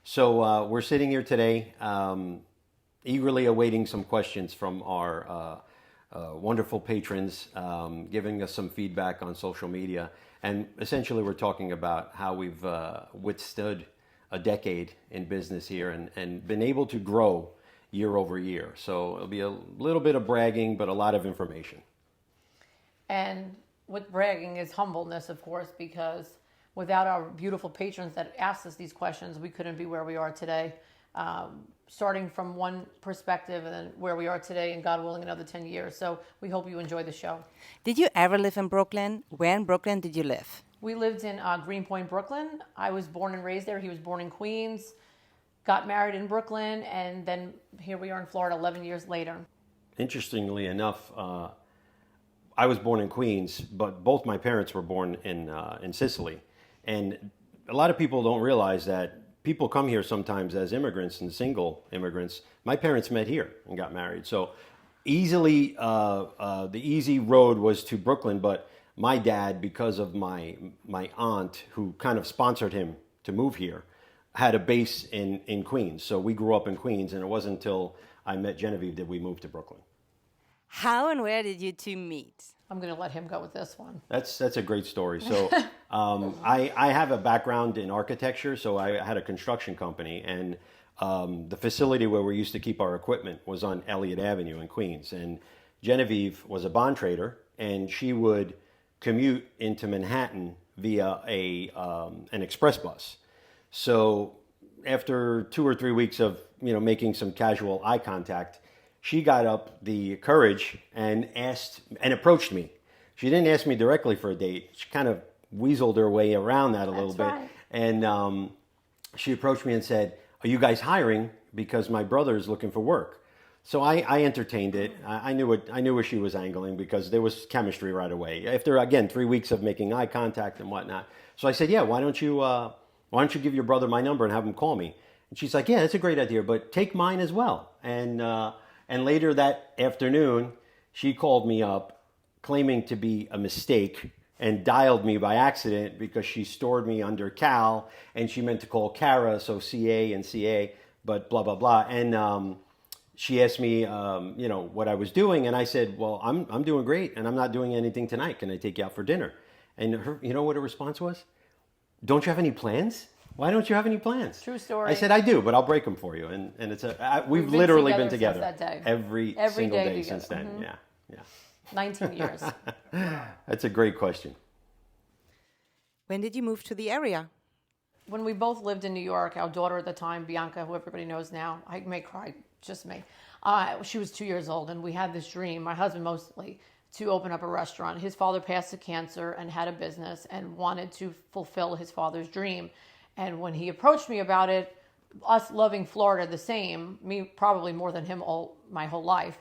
So we're sitting here today, eagerly awaiting some questions from our wonderful patrons, giving us some feedback on social media. And essentially, we're talking about how we've withstood a decade in business here and been able to grow year over year. So it'll be a little bit of bragging, but a lot of information. And with bragging is humbleness, of course, because without our beautiful patrons that asked us these questions, we couldn't be where we are today. Starting from one perspective and then where we are today, and God willing, another 10 years. So we hope you enjoy the show. Did you ever live in Brooklyn? Where in Brooklyn did you live? We lived in Greenpoint, Brooklyn. I was born and raised there. He was born in Queens, got married in Brooklyn, and then here we are in Florida 11 years later. Interestingly enough, I was born in Queens, but both my parents were born in Sicily. And a lot of people don't realize that people come here sometimes as immigrants and single immigrants. My parents met here and got married. So easily, the easy road was to Brooklyn, but my dad, because of my aunt who kind of sponsored him to move here, had a base in Queens. So we grew up in Queens, and it wasn't until I met Genevieve that we moved to Brooklyn. How and where did you two meet? I'm going to let him go with this one. That's a great story. So I have a background in architecture, so I had a construction company, and the facility where we used to keep our equipment was on Elliott Avenue in Queens. And Genevieve was a bond trader, and she would commute into Manhattan via an express bus. So after 2 or 3 weeks of making some casual eye contact, she got up the courage and approached me. She didn't ask me directly for a date. She kind of weaseled her way around that a little bit. Right. And she approached me and said, "Are you guys hiring? Because my brother is looking for work." So I entertained it. I knew where she was angling because there was chemistry right away. After, again, 3 weeks of making eye contact and whatnot. So I said, "Yeah, why don't you give your brother my number and have him call me?" And she's like, "Yeah, that's a great idea, but take mine as well." And later that afternoon, she called me up claiming to be a mistake and dialed me by accident because she stored me under Cal and she meant to call Cara, so CA and CA, but blah, blah, blah. And she asked me, what I was doing. And I said, "Well, I'm doing great and I'm not doing anything tonight. Can I take you out for dinner?" And you know what her response was? "Don't you have any plans? Why don't you have any plans?" True story. I said, "I do, but I'll break them for you." And we've literally been together since that day. every single day together. since then. Mm-hmm. Yeah. 19 years. That's a great question. When did you move to the area? When we both lived in New York, our daughter at the time, Bianca, who everybody knows now, I may cry, just me. She was 2 years old, and we had this dream, my husband mostly, to open up a restaurant. His father passed of cancer and had a business and wanted to fulfill his father's dream. And when he approached me about it, us loving Florida the same, me probably more than him my whole life,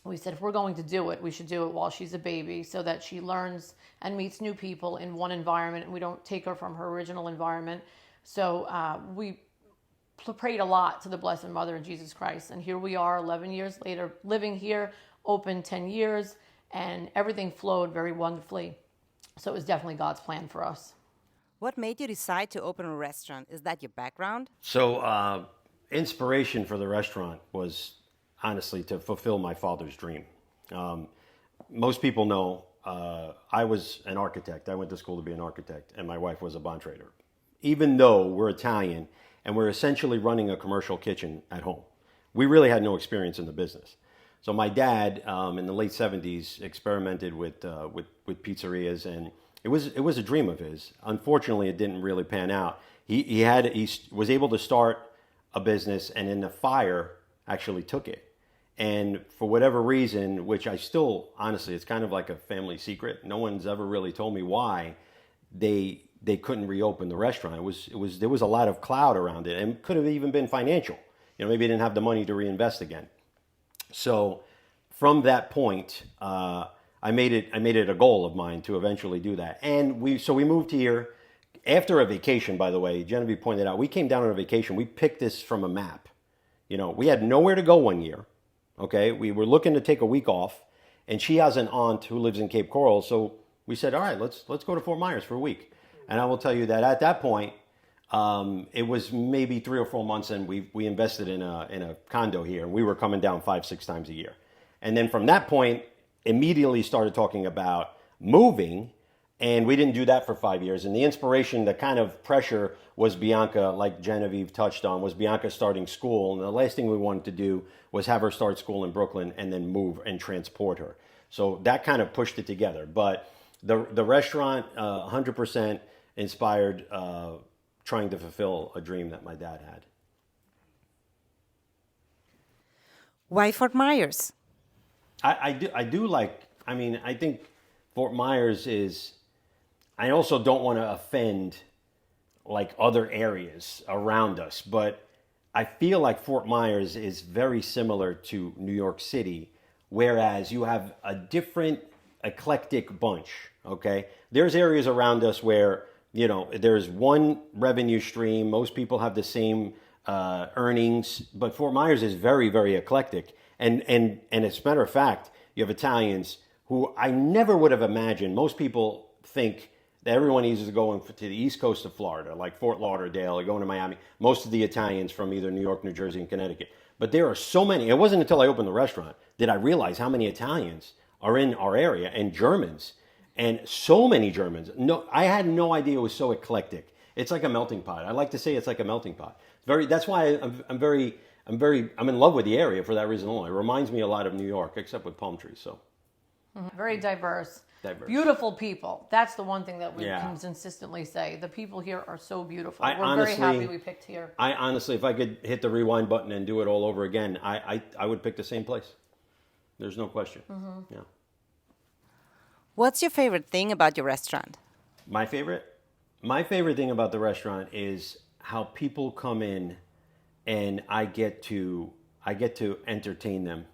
we said, if we're going to do it, we should do it while she's a baby so that she learns and meets new people in one environment and we don't take her from her original environment. So we prayed a lot to the Blessed Mother and Jesus Christ. And here we are 11 years later, living here, open 10 years, and everything flowed very wonderfully. So it was definitely God's plan for us. What made you decide to open a restaurant? Is that your background? So inspiration for the restaurant was honestly to fulfill my father's dream. Most people know I was an architect. I went to school to be an architect, and my wife was a bond trader. Even though we're Italian and we're essentially running a commercial kitchen at home, we really had no experience in the business. So my dad, in the late 70s, experimented with pizzerias, and it was a dream of his. Unfortunately, it didn't really pan out. He was able to start a business, and in the fire, actually took it. And for whatever reason, which I still, honestly, it's kind of like a family secret. No one's ever really told me why they couldn't reopen the restaurant. There was a lot of cloud around it, and it could have even been financial. Maybe they didn't have the money to reinvest again. So from that point, I made it a goal of mine to eventually do that. And we moved here after a vacation, by the way. Genevieve pointed out, we came down on a vacation. We picked this from a map. We had nowhere to go one year. Okay, we were looking to take a week off, and she has an aunt who lives in Cape Coral. So we said, all right, let's go to Fort Myers for a week. And I will tell you that at that point, It was maybe 3 or 4 months, and we invested in a condo here, and we were coming down 5, 6 times a year. And then from that point, immediately started talking about moving, and we didn't do that for 5 years. And the inspiration, the kind of pressure was Bianca, like Genevieve touched on, was Bianca starting school. And the last thing we wanted to do was have her start school in Brooklyn and then move and transport her. So that kind of pushed it together. But the restaurant, 100% inspired trying to fulfill a dream that my dad had. Why Fort Myers? I do like, I mean, I think Fort Myers is, I also don't want to offend like other areas around us, but I feel like Fort Myers is very similar to New York City, whereas you have a different eclectic bunch, okay? There's areas around us where, you know, there's one revenue stream, most people have the same earnings, but Fort Myers is very, very eclectic. And as a matter of fact, you have Italians who I never would have imagined. Most people think that everyone is going to the east coast of Florida, like Fort Lauderdale, or going to Miami. Most of the Italians from either New York, New Jersey, and Connecticut. But there are so many. It wasn't until I opened the restaurant that I realized how many Italians are in our area, and Germans, and so many Germans. No, I had no idea it was so eclectic. It's like a melting pot. I like to say it's like a melting pot. That's why I'm in love with the area for that reason alone. It reminds me a lot of New York, except with palm trees. So Very diverse. diverse. Beautiful people. That's the one thing that we Yeah. can consistently say. The people here are so beautiful. I We're honestly- very happy we picked here. I honestly, if I could hit the rewind button and do it all over again, I would pick the same place. There's no question. Yeah. What's your favorite thing about your restaurant? My favorite thing about the restaurant is how people come in, and I get to entertain them,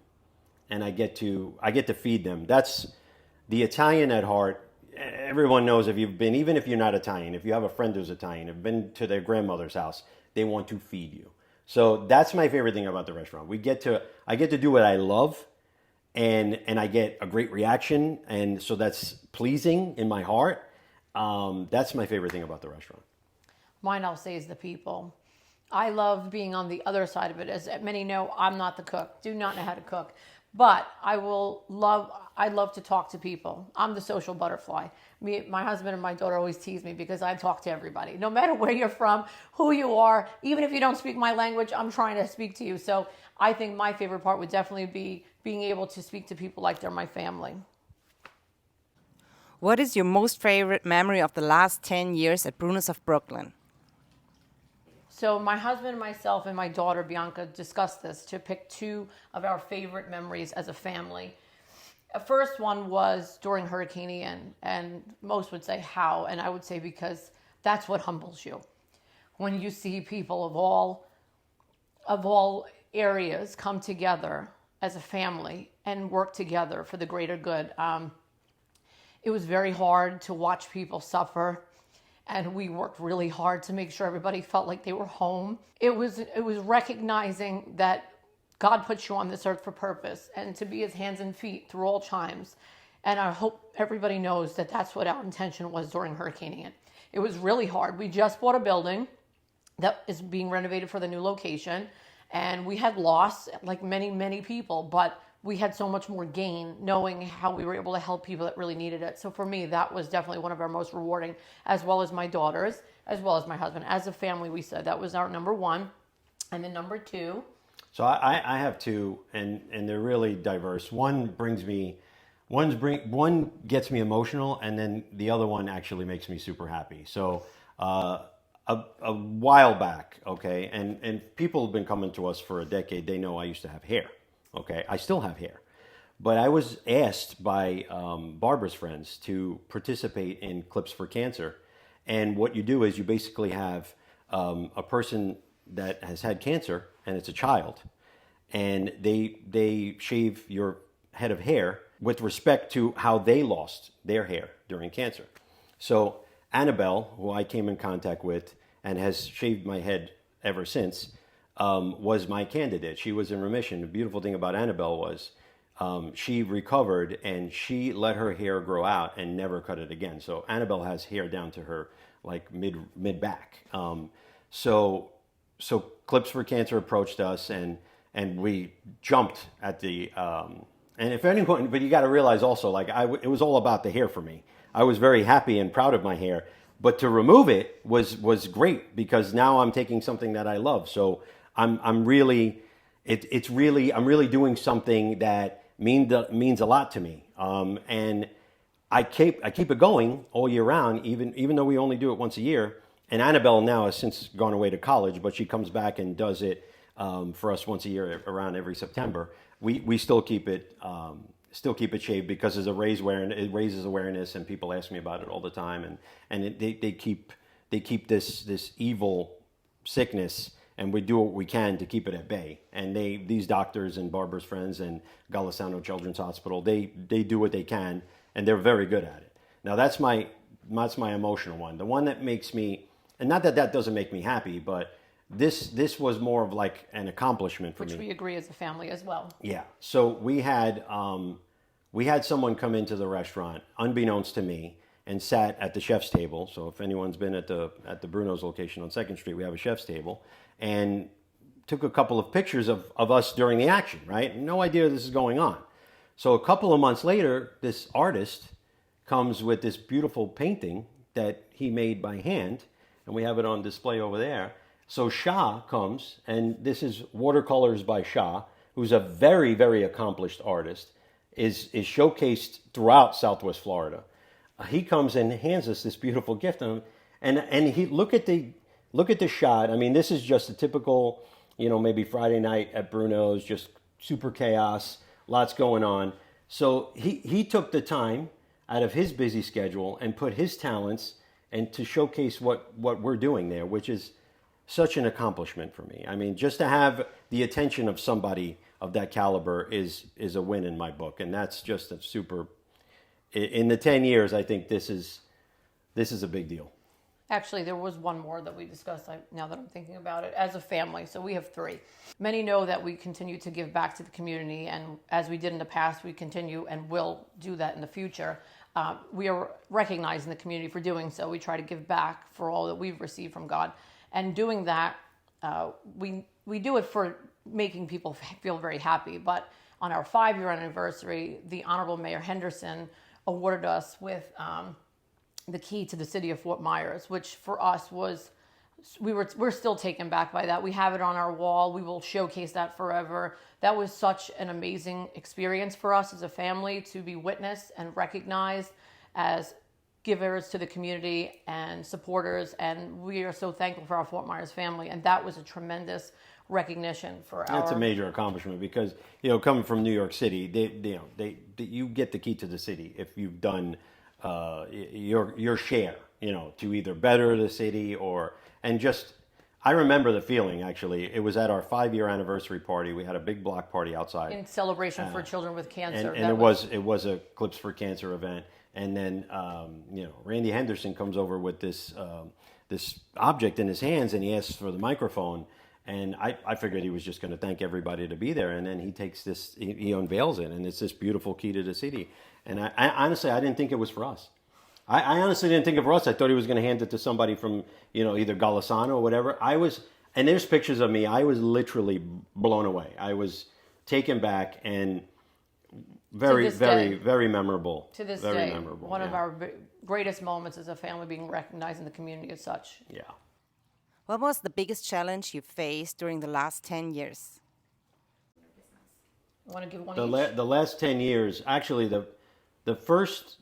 and I get to feed them. That's the Italian at heart. Everyone knows, if you've been, even if you're not Italian, if you have a friend who's Italian, have been to their grandmother's house, they want to feed you. So that's my favorite thing about the restaurant. I get to do what I love, and I get a great reaction, and so that's pleasing in my heart. That's my favorite thing about the restaurant. Mine, I'll say, is the people. I love being on the other side of it. As many know, I'm not the cook. Do not know how to cook. But I love to talk to people. I'm the social butterfly. My husband and my daughter always tease me because I talk to everybody. No matter where you're from, who you are, even if you don't speak my language, I'm trying to speak to you. So I think my favorite part would definitely be being able to speak to people like they're my family. What is your most favorite memory of the last 10 years at Brunos of Brooklyn? So my husband and myself and my daughter Bianca discussed this to pick two of our favorite memories as a family. The first one was during Hurricane Ian, and most would say how, and I would say because that's what humbles you. When you see people of all areas come together as a family and work together for the greater good. It was very hard to watch people suffer, and we worked really hard to make sure everybody felt like they were home. It was recognizing that God puts you on this earth for purpose, and to be his hands and feet through all times. And I hope everybody knows that that's what our intention was during Hurricane Ian. It was really hard. We just bought a building that is being renovated for the new location, and we had loss, like many, many people, but we had so much more gain knowing how we were able to help people that really needed it. So for me, that was definitely one of our most rewarding, as well as my daughters, as well as my husband. As a family, we said that was our number one. And then number two. So I have two, and they're really diverse. One gets me emotional, and then the other one actually makes me super happy. So a while back, okay, and people have been coming to us for a decade. They know I used to have hair. Okay, I still have hair, but I was asked by Barbara's friends to participate in Clips for Cancer, and what you do is you basically have a person that has had cancer, and it's a child, and they shave your head of hair with respect to how they lost their hair during cancer. So Annabelle, who I came in contact with and has shaved my head ever since, was my candidate. She was in remission. The beautiful thing about Annabelle was she recovered, and she let her hair grow out and never cut it again. So Annabelle has hair down to her like mid back. So Clips for Cancer approached us, and we jumped at the. And if anyone, but you got to realize also, like it was all about the hair for me. I was very happy and proud of my hair, but to remove it was great because now I'm taking something that I love. So I'm really I'm really doing something that means a lot to me. And I keep it going all year round, even though we only do it once a year. And Annabelle now has since gone away to college, but she comes back and does it for us once a year around every September. We still keep it shaved because it raises awareness, and people ask me about it all the time, and they keep this evil sickness, and we do what we can to keep it at bay. And these doctors and Barbara's Friends and Golisano Children's Hospital, they do what they can, and they're very good at it. Now that's my emotional one. The one that makes me, and not that doesn't make me happy, but this was more of like an accomplishment for me. Which we agree as a family as well. Yeah. So we had someone come into the restaurant, unbeknownst to me, and sat at the chef's table. So if anyone's been at the Brunos location on 2nd Street, we have a chef's table, and took a couple of pictures of us during the action, right? No idea this is going on. So a couple of months later, this artist comes with this beautiful painting that he made by hand, and we have it on display over there. So Shah comes, and this is watercolors by Shah, who's a very, very accomplished artist, is showcased throughout Southwest Florida. He comes and hands us this beautiful gift, and he look at the shot. I mean, this is just a typical, maybe Friday night at Bruno's, just super chaos, lots going on. So he took the time out of his busy schedule and put his talents and to showcase what we're doing there, which is such an accomplishment for me. I mean, just to have the attention of somebody of that caliber is a win in my book, and that's just a super. In the 10 years, I think this is a big deal. Actually, there was one more that we discussed, now that I'm thinking about it, as a family. So we have 3. Many know that we continue to give back to the community, and as we did in the past, we continue and will do that in the future. We are recognized in the community for doing so. We try to give back for all that we've received from God. And doing that, we do it for making people feel very happy. But on our 5-year anniversary, the Honorable Mayor Henderson awarded us with the key to the city of Fort Myers, which for us we're still taken back by that. We have it on our wall. We will showcase that forever. That was such an amazing experience for us as a family to be witnessed and recognized as givers to the community and supporters, and we are so thankful for our Fort Myers family, and that was a tremendous recognition for our... That's a major accomplishment because, coming from New York City, you get the key to the city if you've done your share, to either better the city I remember the feeling, actually. It was at our 5-year anniversary party. We had a big block party outside. In celebration for children with cancer. And it was a Clips for Cancer event. And then, Randy Henderson comes over with this object in his hands, and he asks for the microphone. And I figured he was just going to thank everybody to be there. And then he takes this, he unveils it, and it's this beautiful key to the city. And I honestly, I didn't think it was for us. I honestly didn't think it for us. I thought he was going to hand it to somebody from, either Golisano or whatever. And there's pictures of me. I was literally blown away. I was taken back and very, very, very memorable. To this very day, memorable, one of our greatest moments as a family, being recognized in the community as such. Yeah. What was the biggest challenge you faced during the last 10 years? You want to give one The last 10 years, actually, the first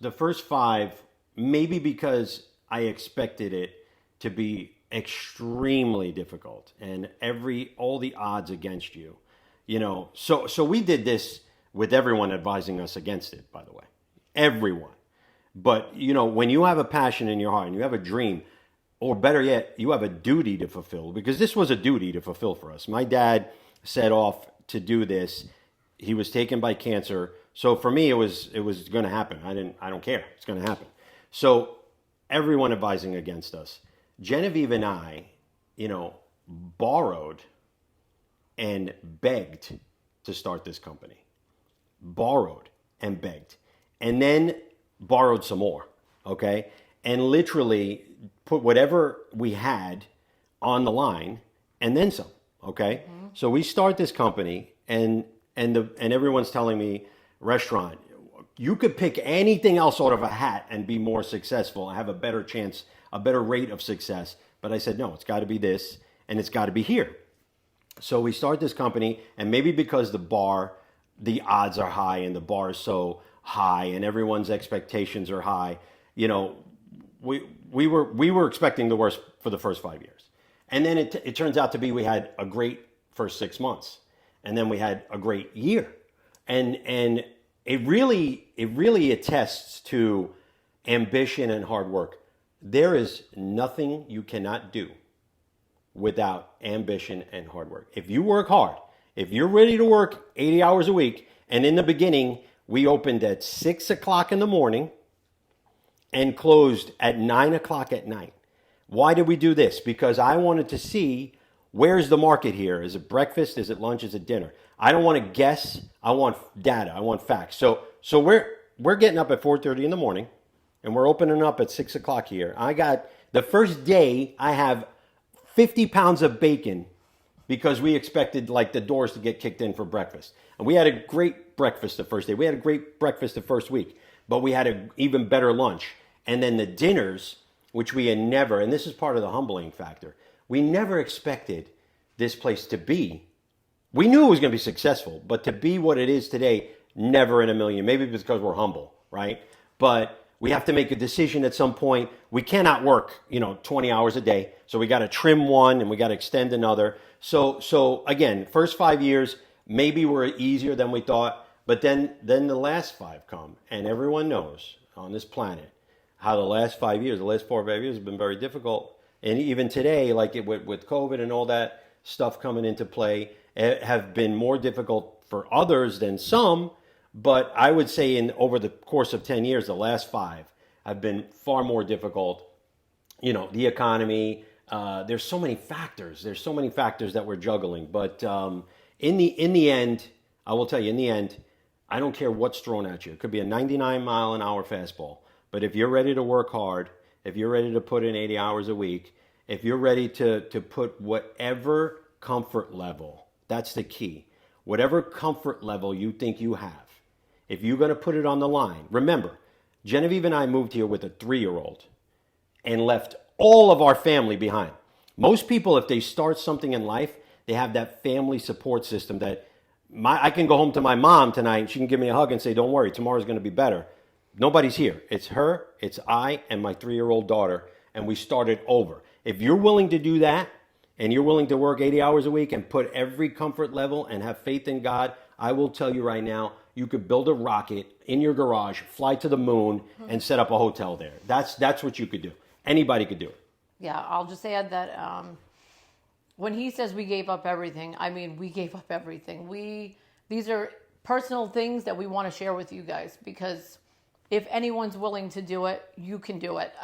5, maybe because I expected it to be extremely difficult and all the odds against you, So we did this with everyone advising us against it, by the way. Everyone. But, when you have a passion in your heart and you have a dream, or better yet, you have a duty to fulfill, because this was a duty to fulfill for us. My dad set off to do this. He was taken by cancer. So for me, it was going to happen. I don't care. It's going to happen. So everyone advising against us. Genevieve and I, borrowed and begged to start this company. Borrowed and begged, and then borrowed some more, okay? And literally put whatever we had on the line and then some. Okay. So we start this company and everyone's telling me, restaurant, you could pick anything else out of a hat and be more successful and have a better chance, a better rate of success. But I said, no, it's got to be this and it's got to be here. So we start this company, and maybe because the odds are high and the bar is so high and everyone's expectations are high, you know, we were expecting the worst for the first 5 years. And then it turns out to be we had a great first 6 months, and then we had a great year. And it really attests to ambition and hard work. There is nothing you cannot do without ambition and hard work. If you work hard, if you're ready to work 80 hours a week, and in the beginning, we opened at 6 o'clock in the morning and closed at 9 o'clock at night. Why did we do this? Because I wanted to see, where's the market here? Is it breakfast? Is it lunch? Is it dinner? I don't want to guess. I want data. I want facts. So we're getting up at 4:30 in the morning, and we're opening up at 6 o'clock here. I got, the first day, I have 50 pounds of bacon because we expected like the doors to get kicked in for breakfast. And we had a great breakfast the first day. We had a great breakfast the first week, but we had an even better lunch. And then the dinners, which we had never, and this is part of the humbling factor, we never expected this place to be. We knew it was going to be successful, but to be what it is today, never in a million. Maybe because we're humble, right? But we have to make a decision at some point. We cannot work, 20 hours a day. So we got to trim one and we got to extend another. So again, first 5 years, maybe were easier than we thought. But then the last 5 come. And everyone knows on this planet how the last 5 years, the last 4 or 5 years have been very difficult. And even today, like with COVID and all that stuff coming into play, have been more difficult for others than some. But I would say over the course of 10 years, the last 5 have been far more difficult. The economy, there's so many factors. There's so many factors that we're juggling. But in the end, I will tell you, in the end, I don't care what's thrown at you. It could be a 99-mile-an-hour fastball. But if you're ready to work hard, if you're ready to put in 80 hours a week, if you're ready to put whatever comfort level, that's the key, whatever comfort level you think you have, if you're going to put it on the line. Remember, Genevieve and I moved here with a 3-year-old and left all of our family behind. Most people, if they start something in life, they have that family support system that I can go home to my mom tonight and she can give me a hug and say, don't worry, tomorrow's going to be better. Nobody's here. It's her, it's I, and my 3-year-old daughter, and we started over. If you're willing to do that, and you're willing to work 80 hours a week and put every comfort level and have faith in God, I will tell you right now, you could build a rocket in your garage, fly to the moon, and set up a hotel there. That's what you could do. Anybody could do it. Yeah, I'll just add that when he says we gave up everything, I mean, we gave up everything. These are personal things that we want to share with you guys, because if anyone's willing to do it, you can do it.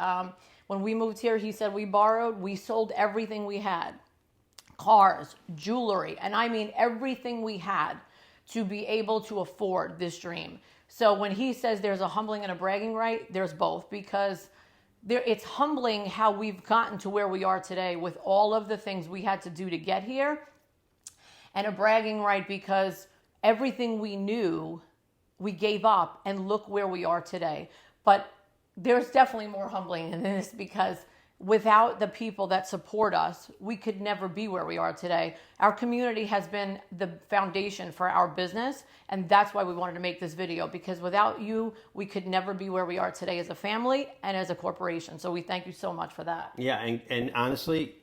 When we moved here, he said we sold everything we had. Cars, jewelry, and I mean everything we had to be able to afford this dream. So when he says there's a humbling and a bragging right, there's both, because it's humbling how we've gotten to where we are today with all of the things we had to do to get here, and a bragging right because everything we knew we gave up, and look where we are today. But there's definitely more humbling in this, because without the people that support us, we could never be where we are today. Our community has been the foundation for our business, and that's why we wanted to make this video, because without you, we could never be where we are today as a family and as a corporation. So we thank you so much for that. Yeah, and honestly,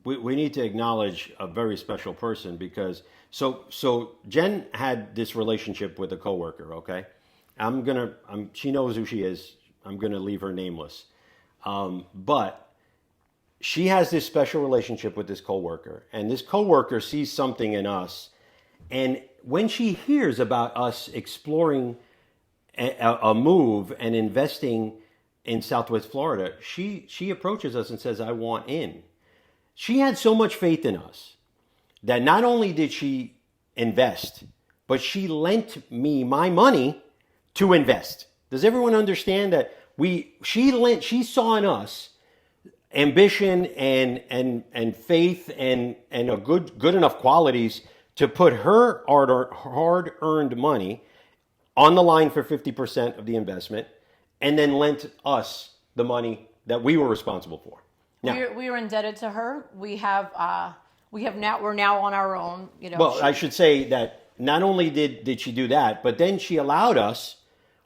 we need to acknowledge a very special person, because so Jen had this relationship with a coworker, okay? She knows who she is. I'm going to leave her nameless. But she has this special relationship with this coworker, and this coworker sees something in us. And when she hears about us exploring a move and investing in Southwest Florida, she approaches us and says, I want in. She had so much faith in us that not only did she invest, but she lent me my money to invest. Does everyone understand that she saw in us ambition and faith and a good enough qualities to put her hard earned money on the line for 50% of the investment, and then lent us the money that we were responsible for. Now, We are indebted to her. We're now on our own. well, I should say that not only did she do that, but then she allowed us,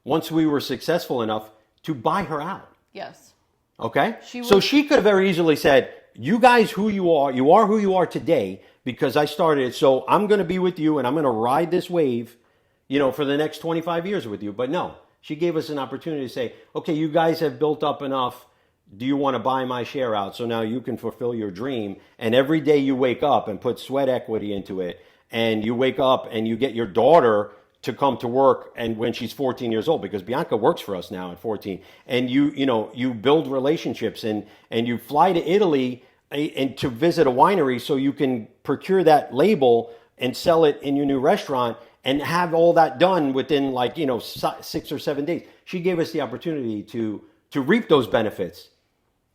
once we were successful enough, to buy her out. Yes. Okay? So she could have very easily said, you guys who you are who you are today because I started it, so I'm going to be with you and I'm going to ride this wave, for the next 25 years with you. But no, she gave us an opportunity to say, okay, you guys have built up enough. Do you want to buy my share out so now you can fulfill your dream? And every day you wake up and put sweat equity into it, and you wake up and you get your daughter to come to work, and when she's 14 years old, because Bianca works for us now at 14, and you build relationships and you fly to Italy and to visit a winery so you can procure that label and sell it in your new restaurant and have all that done within 6 or 7 days. She gave us the opportunity to reap those benefits.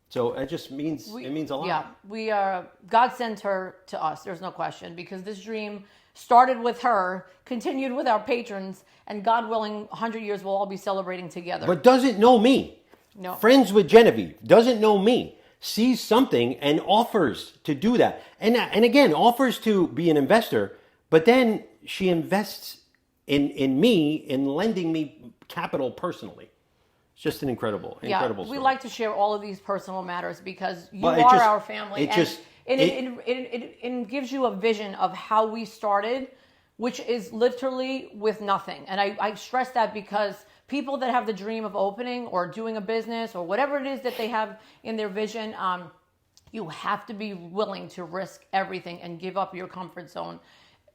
So it just means it means a lot. Yeah, God sent her to us. There's no question, because this dream started with her, continued with our patrons, and God willing, 100 years we'll all be celebrating together. But doesn't know me. No. Friends with Genevieve, doesn't know me, sees something and offers to do that. And again, offers to be an investor, but then she invests in me, in lending me capital personally. It's just an incredible story. We like to share all of these personal matters because you are our family. It gives you a vision of how we started, which is literally with nothing. And I stress that because people that have the dream of opening or doing a business or whatever it is that they have in their vision, you have to be willing to risk everything and give up your comfort zone.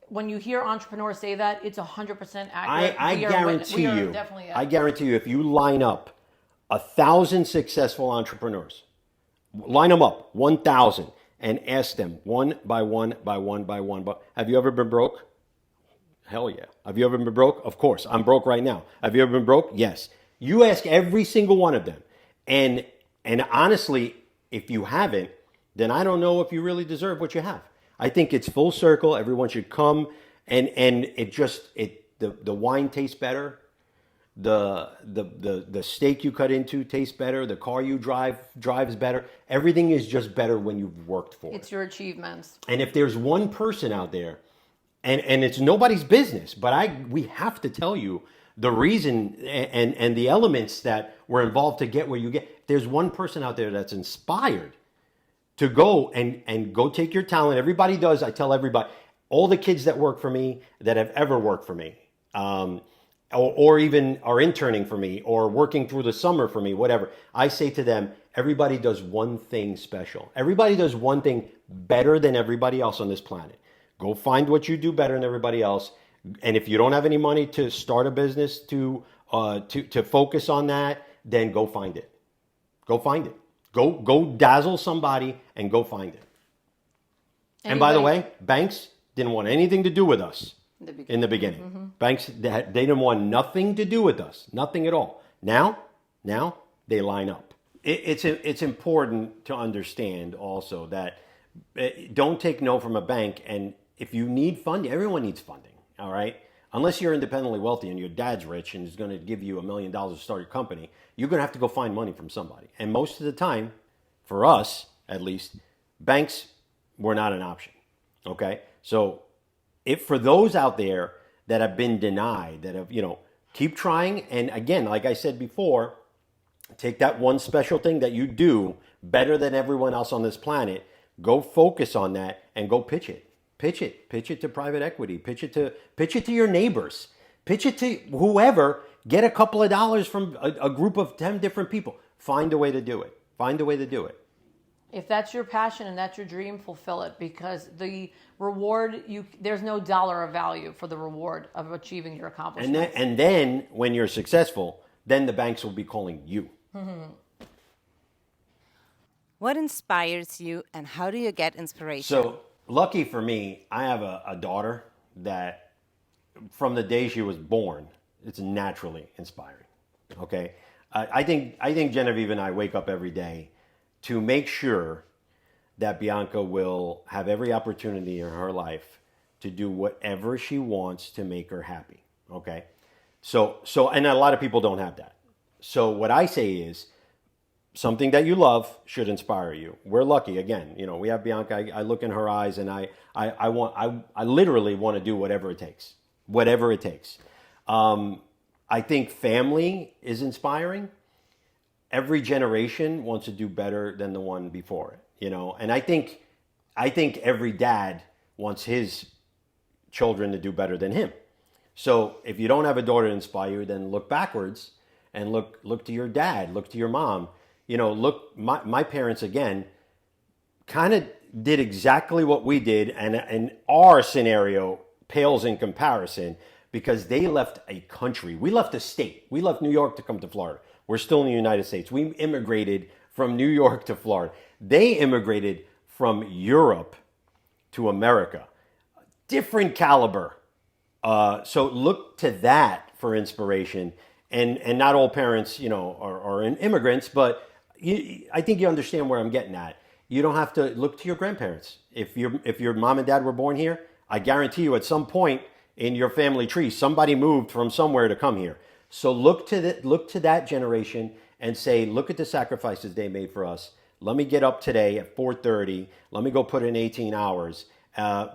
When you hear entrepreneurs say that, it's 100% accurate. I guarantee you, if you line up 1,000 successful entrepreneurs, line them up, 1,000, and ask them one by one, have you ever been broke? Hell yeah. Have you ever been broke? Of course. I'm broke right now. Have you ever been broke? Yes. You ask every single one of them. And honestly, if you haven't, then I don't know if you really deserve what you have. I think it's full circle. Everyone should come, and the wine tastes better. The steak you cut into tastes better. The car you drives better. Everything is just better when you've worked for it. It's your achievements. And if there's one person out there, and it's nobody's business, but we have to tell you the reason and the elements that were involved to get where you get. If there's one person out there that's inspired to go and go take your talent. Everybody does. I tell everybody, all the kids that work for me, that have ever worked for me, or even are interning for me, or working through the summer for me, whatever. I say to them, everybody does one thing special. Everybody does one thing better than everybody else on this planet. Go find what you do better than everybody else. And if you don't have any money to start a business to focus on that, then go find it. Go find it. Go dazzle somebody and go find it. And by the way, banks didn't want anything to do with us in the beginning. Mm-hmm. Banks, they didn't want nothing to do with us, nothing at all. Now they line up. It's important to understand also that don't take no from a bank. And if you need funding, everyone needs funding, all right? Unless you're independently wealthy and your dad's rich and is going to give you $1 million to start your company, you're going to have to go find money from somebody. And most of the time, for us at least, banks were not an option, okay? So if for those out there that have been denied, that have, keep trying. And again, like I said before, take that one special thing that you do better than everyone else on this planet, go focus on that and go pitch it. Pitch it to private equity, pitch it to your neighbors, pitch it to whoever, get a couple of dollars from a group of 10 different people. Find a way to do it. If that's your passion and that's your dream, fulfill it, because the reward, there's no dollar of value for the reward of achieving your accomplishment. And then when you're successful, then the banks will be calling you. Mm-hmm. What inspires you, and how do you get inspiration? So, lucky for me, I have a daughter that from the day she was born, it's naturally inspiring. Okay? I think Genevieve and I wake up every day to make sure that Bianca will have every opportunity in her life to do whatever she wants to make her happy. Okay? So, and a lot of people don't have that. So what I say is, something that you love should inspire you. We're lucky. Again, we have Bianca. I look in her eyes, and I literally want to do whatever it takes. Whatever it takes. I think family is inspiring. Every generation wants to do better than the one before it, And I think every dad wants his children to do better than him. So if you don't have a daughter to inspire you, then look backwards and look to your dad, look to your mom. Look, my parents, again, kind of did exactly what we did, and our scenario pales in comparison because they left a country. We left a state. We left New York to come to Florida. We're still in the United States. We immigrated from New York to Florida. They immigrated from Europe to America. Different caliber. So look to that for inspiration. And not all parents, are immigrants, but I think you understand where I'm getting at. You don't have to look to your grandparents. If your mom and dad were born here, I guarantee you at some point in your family tree, somebody moved from somewhere to come here. So look to that generation and say, look at the sacrifices they made for us. Let me get up today at 4:30. Let me go put in 18 hours.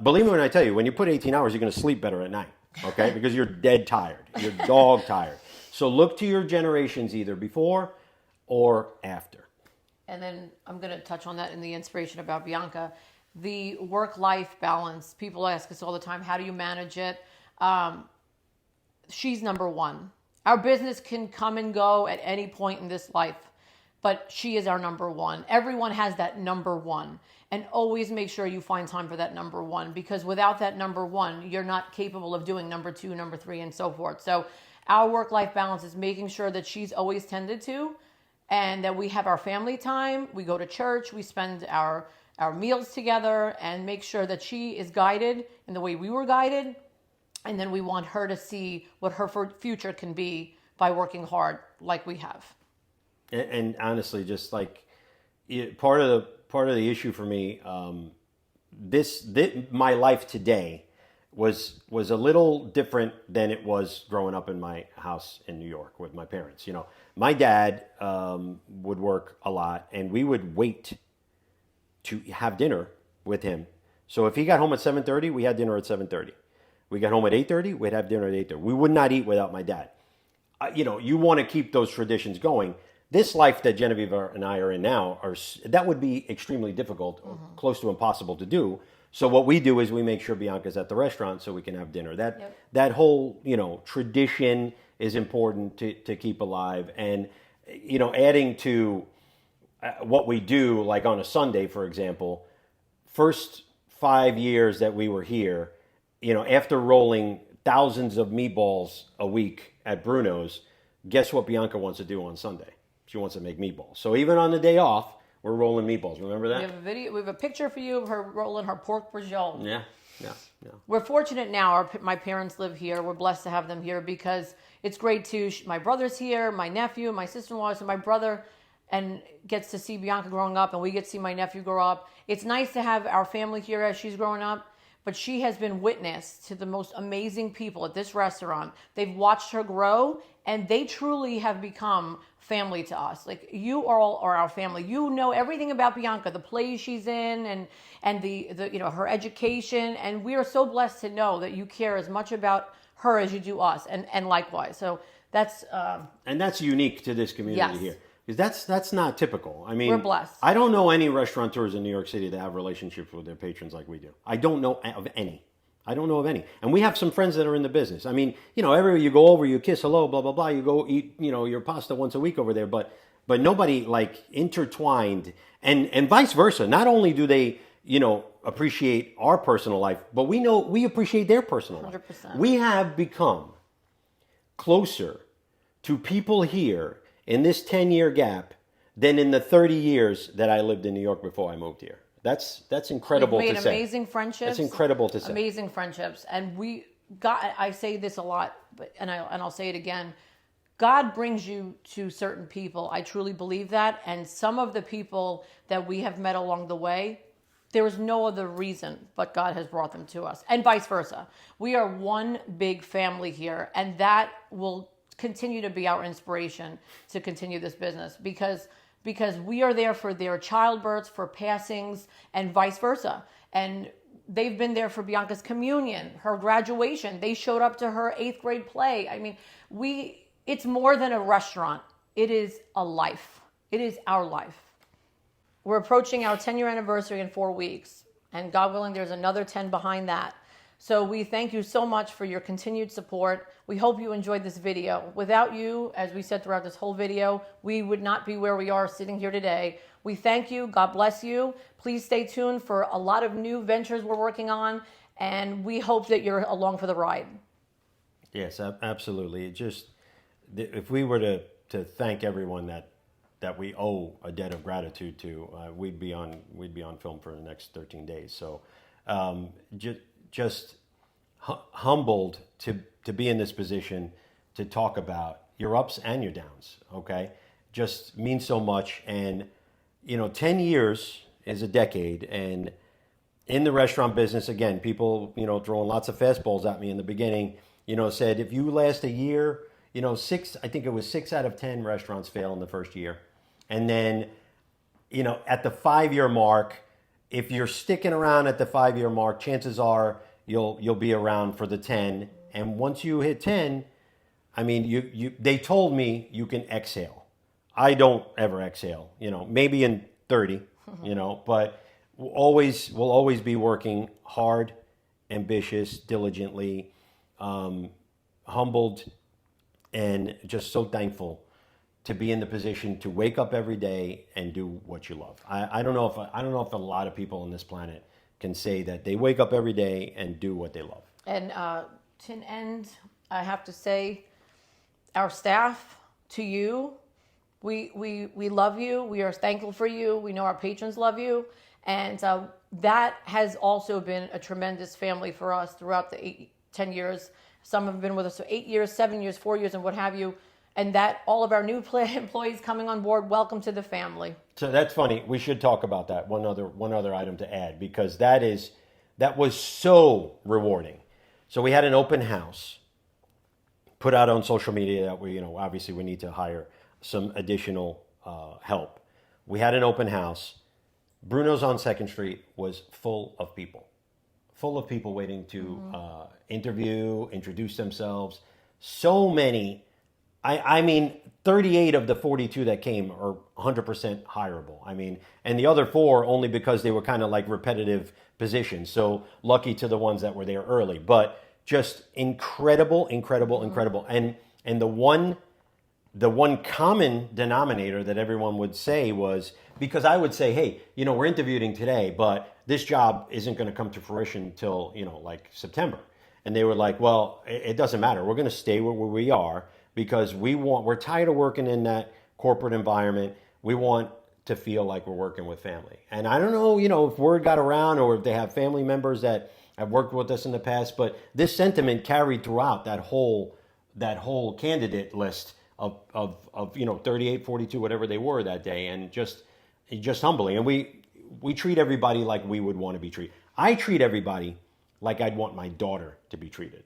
Believe me when I tell you, when you put 18 hours, you're going to sleep better at night, okay? Because you're dead tired. You're dog tired. So look to your generations either before or after. And then I'm going to touch on that in the inspiration about Bianca. The work-life balance. People ask us all the time, how do you manage it? She's number one. Our business can come and go at any point in this life, but she is our number one. Everyone has that number one. And always make sure you find time for that number one, because without that number one, you're not capable of doing number two, number three, and so forth. So our work-life balance is making sure that she's always tended to, and that we have our family time, we go to church, we spend our meals together, and make sure that she is guided in the way we were guided. And then we want her to see what her future can be by working hard like we have. And honestly, just like part of the issue for me, my life today was a little different than it was growing up in my house in New York with my parents. My dad would work a lot, and we would wait to have dinner with him. So if he got home at 7:30, we had dinner at 7:30. We got home at 8:30, we'd have dinner at 8:30. We would not eat without my dad. You want to keep those traditions going. This life that Genevieve and I are in now, that would be extremely difficult, or close to impossible to do. So what we do is we make sure Bianca's at the restaurant so we can have dinner. That whole tradition is important to keep alive, and adding to what we do, like on a Sunday, for example. First 5 years that we were here, after rolling thousands of meatballs a week at Brunos, guess what Bianca wants to do on Sunday? She wants to make meatballs. So even on the day off, we're rolling meatballs. Remember that? We have a video. We have a picture for you of her rolling her pork braciole. Yeah. We're fortunate now. My parents live here. We're blessed to have them here because it's great too. My brother's here, my nephew, my sister-in-law, so my brother and gets to see Bianca growing up, and we get to see my nephew grow up. It's nice to have our family here as she's growing up. But she has been witness to the most amazing people at this restaurant. They've watched her grow, and they truly have become family to us. Like, you all are our family. You know everything about Bianca, the plays she's in, and the her education. And we are so blessed to know that you care as much about her as you do us, and likewise. So that's and that's unique to this community here. Because that's not typical. I mean, we're blessed. I don't know any restaurateurs in New York City that have relationships with their patrons like we do. I don't know of any. And we have some friends that are in the business. I mean, everywhere you go over, you kiss hello, blah, blah, blah. You go eat, your pasta once a week over there. But nobody like intertwined, and vice versa. Not only do they, appreciate our personal life, but we appreciate their personal 100%. life. We have become closer to people here in this 10-year gap than in the 30 years that I lived in New York before I moved here. That's incredible to say. We've made amazing friendships. That's incredible to say. Amazing friendships. And I say this a lot, and I'll say it again. God brings you to certain people. I truly believe that. And some of the people that we have met along the way, there is no other reason but God has brought them to us, and vice versa. We are one big family here, and that will continue to be our inspiration to continue this business because we are there for their childbirths, for passings, and vice versa. And they've been there for Bianca's communion, her graduation. They showed up to her 8th grade play. I mean, it's more than a restaurant. It is a life. It is our life. We're approaching our 10-year anniversary in 4 weeks, and God willing, there's another 10 behind that. So we thank you so much for your continued support. We hope you enjoyed this video. Without you, as we said throughout this whole video, we would not be where we are sitting here today. We thank you. God bless you. Please stay tuned for a lot of new ventures we're working on, and we hope that you're along for the ride. Yes, absolutely. It just, if we were to thank everyone that we owe a debt of gratitude to, we'd be on film for the next 13 days. So just humbled to be in this position to talk about your ups and your downs. Okay, just means so much. And 10 years is a decade, and in the restaurant business, again, people throwing lots of fastballs at me in the beginning, said if you last a year, I think it was 6 out of 10 restaurants fail in the first year. And then, at the 5-year mark, if you're sticking around at the 5-year mark, chances are you'll be around for the 10. And once you hit 10, I mean, they told me you can exhale. I don't ever exhale, maybe in 30, but we'll always be working hard, ambitious, diligently, humbled, and just so thankful to be in the position to wake up every day and do what you love. I don't know if a lot of people on this planet can say that they wake up every day and do what they love. And to end, I have to say, our staff, to you, we love you. We are thankful for you. We know our patrons love you, and that has also been a tremendous family for us throughout the 10 years. Some have been with us for 8 years, 7 years, 4 years, and what have you. And that all of our new employees coming on board, welcome to the family. So that's funny. We should talk about that. One other item to add, because that was so rewarding. So we had an open house, put out on social media that we, obviously we need to hire some additional help. We had an open house. Bruno's on 2nd Street was full of people waiting to introduce themselves. So many. I mean, 38 of the 42 that came are 100% hireable. I mean, and the other 4 only because they were kind of like repetitive positions. So lucky to the ones that were there early. But just incredible. And the one common denominator that everyone would say was, because I would say, hey, we're interviewing today, but this job isn't going to come to fruition until, like September. And they were like, well, it doesn't matter. We're going to stay where we are, because we're tired of working in that corporate environment. We want to feel like we're working with family. And I don't know, if word got around or if they have family members that have worked with us in the past, but this sentiment carried throughout that whole candidate list of 38, 42, whatever they were that day, and just humbling. And we treat everybody like we would want to be treated. I treat everybody like I'd want my daughter to be treated.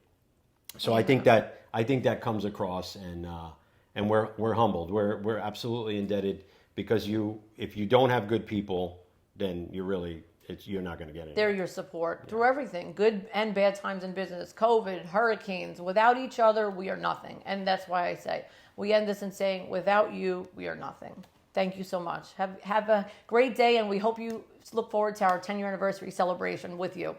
So I think that comes across, and we're humbled. We're absolutely indebted, because if you don't have good people, then you're not going to get it. They're your support through everything, good and bad times in business, COVID, hurricanes. Without each other, we are nothing. And that's why I say we end this in saying, without you, we are nothing. Thank you so much. Have a great day, and we hope you look forward to our 10-year anniversary celebration with you.